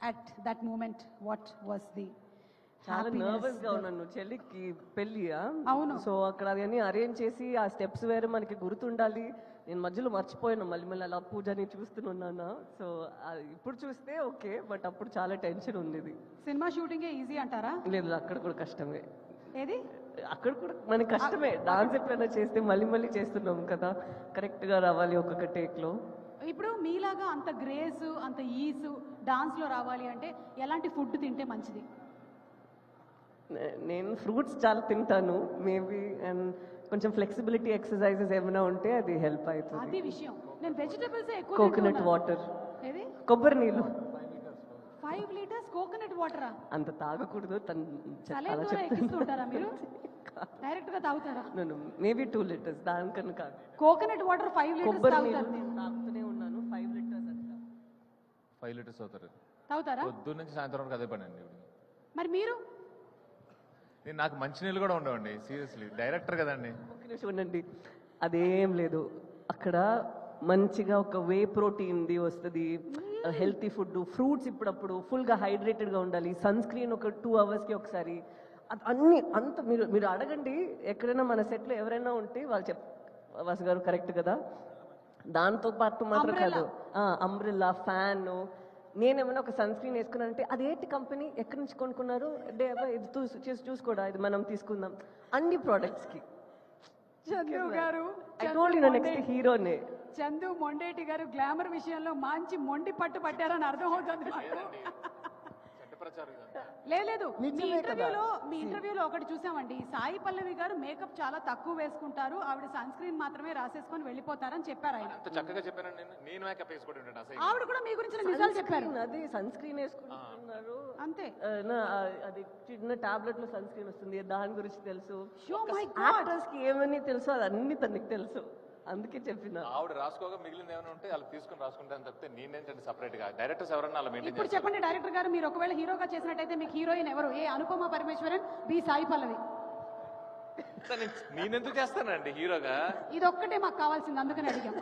at that moment? What was the చాలా happiness? Nervous గా ఉన్నాను చెల్లికి పెళ్ళి అవును. సో అక్కడ అవన్నీ అరేంజ్ చేసి ఆ స్టెప్స్ వేరే మనకి గుర్తుండాలి. నేను మధ్యలో మర్చిపోయాను మళ్ళీ అలా పూజని చూస్తున్నాను. సో ఇప్పుడు చూస్తే ఓకే, బట్ అప్పుడు చాలా టెన్షన్ ఉండేది. సినిమా షూటింగే ఈజీ అంటారా? లేదు, అక్కడ కూడా కష్టమే. ఏది? అక్కడ కూడా మనకి కష్టమే. డాన్స్ ఎప్పుడైనా చేస్తే మళ్ళీ చేస్తున్నాం కదా, కరెక్ట్ గా రావాలి ఒక్కొక్క టేక్ లో. ఇప్పుడు మీలాగా అంత గ్రేస్ అంత ఈజ్ డాన్స్ లో రావాలి అంటే ఎలాంటి ఫుడ్ తింటే మంచిది? నేను ఫ్రూట్స్ చాలా తింటాను మేబీ, అండ్ కొంచెం ఫ్లెక్సిబిలిటీ ఎక్సర్సైజెస్ ఏమైనా ఉంటే అది హెల్ప్ అవుతుంది. అది విషయం. నేను వెజిటబుల్స్ ఎక్కువ కోకోనట్ వాటర్, ఏది? కొబ్బరి నీళ్ళు. 5 లీటర్స్ కోకోనట్ వాటరా? అంత తాగకూడదు, సలైన్ ద్వారా ఎక్కిస్తుంటారా మీరు? డైరెక్ట్ గా తాగుతారా? మేబీ 2 లీటర్స్, దానికన్నా కాదు. కోకోనట్ వాటర్ 5 లీటర్స్ కొబ్బరి తాగుతారు? నీళ్ళు తాగుతూనే ఉన్నాను 5 లీటర్స్ అట్లా. 5 లీటర్స్ అవుతారు తాగుతారా? పొద్దున్న నుంచి సాయంత్రం వరకు అదే పని అండి. మరి మీరు? నాకు మంచినీళ్ళు కూడా ఉండవండి, సీరియస్లీ. డైరెక్టర్ కదండి. ఒక నిమిషం ఉండండి, అదేం లేదు. అక్కడ మంచిగా ఒక వే ప్రోటీన్ది వస్తుంది, హెల్తీ ఫుడ్, ఫ్రూట్స్ ఇప్పుడప్పుడు ఫుల్గా హైడ్రేటెడ్గా ఉండాలి, సన్ స్క్రీన్ ఒక 2 అవర్స్కి ఒకసారి, అన్ని అంత మీరు అడగండి ఎక్కడైనా మన సెట్లో ఎవరైనా ఉంటే వాళ్ళు వాసు గారు కరెక్ట్ కదా. దాంతో పాటు మాత్రం కాదు, అంబ్రెల్లా, ఫ్యాన్. నేనేమైనా ఒక సన్ స్క్రీన్ వేసుకున్నానంటే అదేంటి కంపెనీ, ఎక్కడి నుంచి కొనుక్కున్నారు, ఇది చూసుకోడా, ఇది మనం తీసుకుందాం, అన్ని ప్రోడక్ట్స్ కి. చందు గారు, నెక్స్ట్ హీరోనే చందు మొండేటి గారు గ్లామర్ విషయంలో మంచి మొండి పట్టు పట్టారని అర్థం అవుతుంది నాకు. లేదు, మీ ఇంటర్వ్యూలో ఒకటి చూసామండి, సాయి పల్లవి గారు మేకప్ చాలా తక్కువ వేసుకుంటారు, ఆవిడ సన్ స్క్రీన్ మాత్రమే రాసేసుకొని వెళ్ళిపోతారని చెప్పారు ఆయన. చక్కగా చెప్పాను నేను మేకప్ వేసుకుంటాను. ఆవిడ కూడా మీ గురించి నిజాలు చెప్పారు. అది సన్ స్క్రీన్ వేసుకుంటున్నారు అంతే. అది చిన్న టాబ్లెట్ లో సన్ స్క్రీన్ వస్తుంది, దాని గురించి తెలుసు. Oh my God. యాక్టర్స్ కి ఏమని తెలుసు అది అన్ని తనకి తెలుసు, అందుకే చెప్పిన. ఆవిడ రాసుకోగా మిగిలింది ఏమైనా ఉంటే వాళ్ళు తీసుకుని రాసుకుంటాను తప్పితే నేనేంటంటే సపరేట్ గా డైరెక్టర్స్ ఎవరన్నా అలా మెయింటైన్ ఇప్పుడు చెప్పండి డైరెక్టర్ గారు, మీరు ఒకవేళ హీరోగా చేసినట్టయితే మీకు హీరోయిన్ ఎవరు? ఏ అనుపమ పరమేశ్వరన్, బి సాయి పల్లవి? నేనెందుకు చేస్తానండి హీరోగా? ఇది ఒక్కటే మాకు కావాల్సింది, అందుకని అడిగాం.